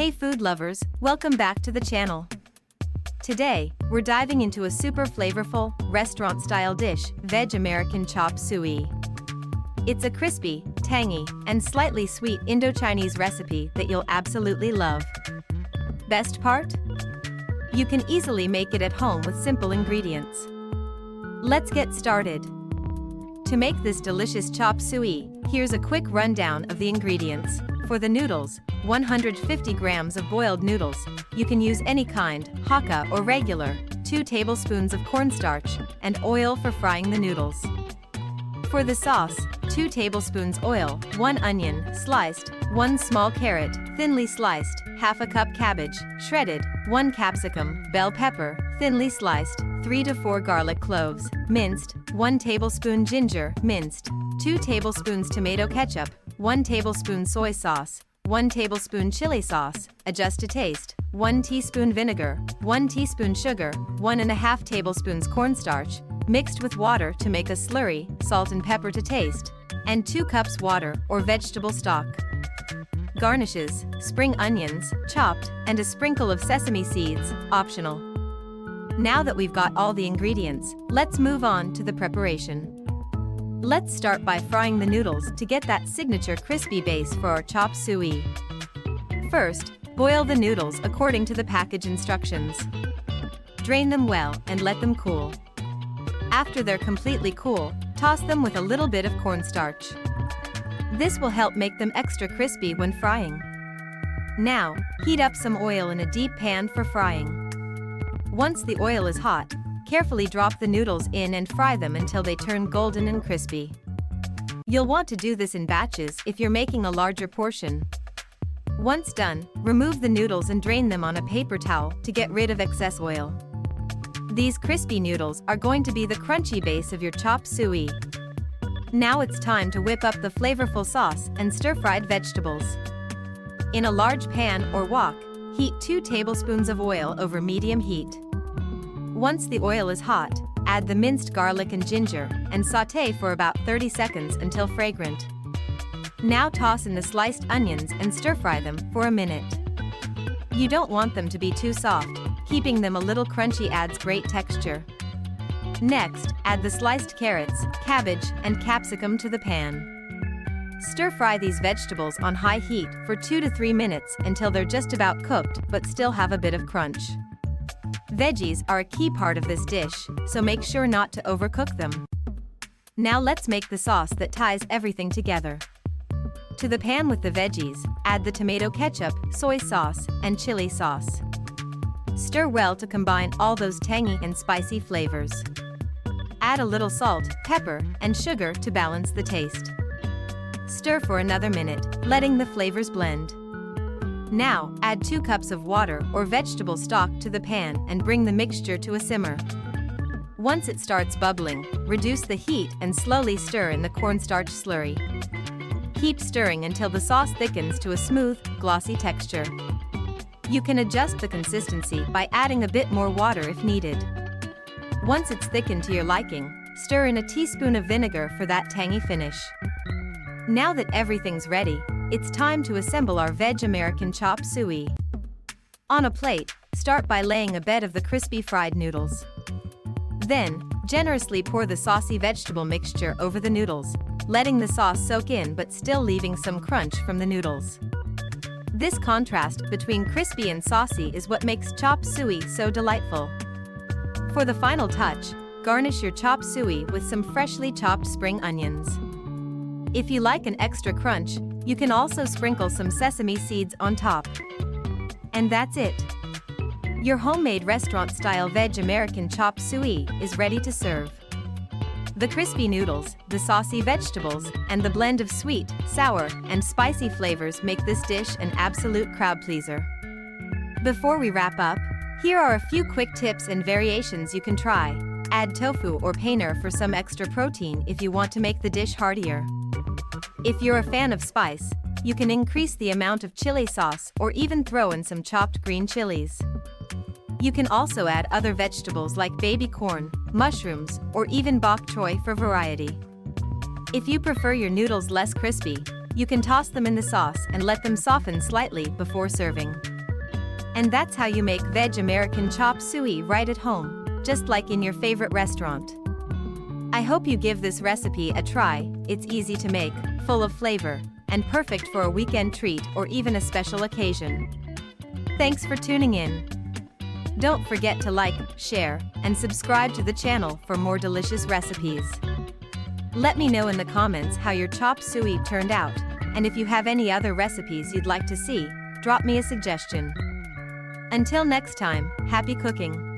Hey food lovers, welcome back to the channel. Today, we're diving into a super flavorful, restaurant-style dish, Veg American Chop Suey. It's a crispy, tangy, and slightly sweet Indo-Chinese recipe that you'll absolutely love. Best part? You can easily make it at home with simple ingredients. Let's get started. To make this delicious chop suey, here's a quick rundown of the ingredients. For the noodles, 150 grams of boiled noodles. You can use any kind, Hakka or regular, 2 tablespoons of cornstarch, and oil for frying the noodles. For the sauce, 2 tablespoons oil, 1 onion, sliced, 1 small carrot, thinly sliced, half a cup cabbage, shredded, 1 capsicum, bell pepper, thinly sliced, 3 to 4 garlic cloves, minced, 1 tablespoon ginger, minced, 2 tablespoons tomato ketchup, 1 tablespoon soy sauce, 1 tablespoon chili sauce, adjust to taste, 1 teaspoon vinegar, 1 teaspoon sugar, 1½ tablespoons cornstarch, mixed with water to make a slurry, salt and pepper to taste, and 2 cups water or vegetable stock. Garnishes, spring onions, chopped, and a sprinkle of sesame seeds, optional. Now that we've got all the ingredients, let's move on to the preparation. Let's start by frying the noodles to get that signature crispy base for our chop suey. First, boil the noodles according to the package instructions. Drain them well and let them cool. After they're completely cool, toss them with a little bit of cornstarch. This will help make them extra crispy when frying. Now, heat up some oil in a deep pan for frying. Once the oil is hot, carefully drop the noodles in and fry them until they turn golden and crispy. You'll want to do this in batches if you're making a larger portion. Once done, remove the noodles and drain them on a paper towel to get rid of excess oil. These crispy noodles are going to be the crunchy base of your chop suey. Now it's time to whip up the flavorful sauce and stir-fried vegetables. In a large pan or wok, heat 2 tablespoons of oil over medium heat. Once the oil is hot, add the minced garlic and ginger and sauté for about 30 seconds until fragrant. Now toss in the sliced onions and stir-fry them for a minute. You don't want them to be too soft. Keeping them a little crunchy adds great texture. Next, add the sliced carrots, cabbage, and capsicum to the pan. Stir-fry these vegetables on high heat for 2 to 3 minutes until they're just about cooked but still have a bit of crunch. Veggies are a key part of this dish, so make sure not to overcook them. Now let's make the sauce that ties everything together. To the pan with the veggies, add the tomato ketchup, soy sauce, and chili sauce. Stir well to combine all those tangy and spicy flavors. Add a little salt, pepper, and sugar to balance the taste. Stir for another minute, letting the flavors blend. Now, add 2 cups of water or vegetable stock to the pan and bring the mixture to a simmer. Once it starts bubbling, reduce the heat and slowly stir in the cornstarch slurry. Keep stirring until the sauce thickens to a smooth, glossy texture. You can adjust the consistency by adding a bit more water if needed. Once it's thickened to your liking, stir in a teaspoon of vinegar for that tangy finish. Now that everything's ready, it's time to assemble our Veg American Chop Suey. On a plate, start by laying a bed of the crispy fried noodles. Then, generously pour the saucy vegetable mixture over the noodles, letting the sauce soak in but still leaving some crunch from the noodles. This contrast between crispy and saucy is what makes chop suey so delightful. For the final touch, garnish your chop suey with some freshly chopped spring onions. If you like an extra crunch, you can also sprinkle some sesame seeds on top. And that's it. Your homemade restaurant-style Veg American Chop Suey is ready to serve. The crispy noodles, the saucy vegetables, and the blend of sweet, sour, and spicy flavors make this dish an absolute crowd pleaser. Before we wrap up, here are a few quick tips and variations you can try. Add tofu or paneer for some extra protein if you want to make the dish heartier. If you're a fan of spice, you can increase the amount of chili sauce or even throw in some chopped green chilies. You can also add other vegetables like baby corn, mushrooms, or even bok choy for variety. If you prefer your noodles less crispy, you can toss them in the sauce and let them soften slightly before serving. And that's how you make Veg American Chop Suey right at home, just like in your favorite restaurant. I hope you give this recipe a try. It's easy to make, full of flavor, and perfect for a weekend treat or even a special occasion. Thanks for tuning in. Don't forget to like, share, and subscribe to the channel for more delicious recipes. Let me know in the comments how your chop suey turned out, and if you have any other recipes you'd like to see, drop me a suggestion. Until next time, happy cooking!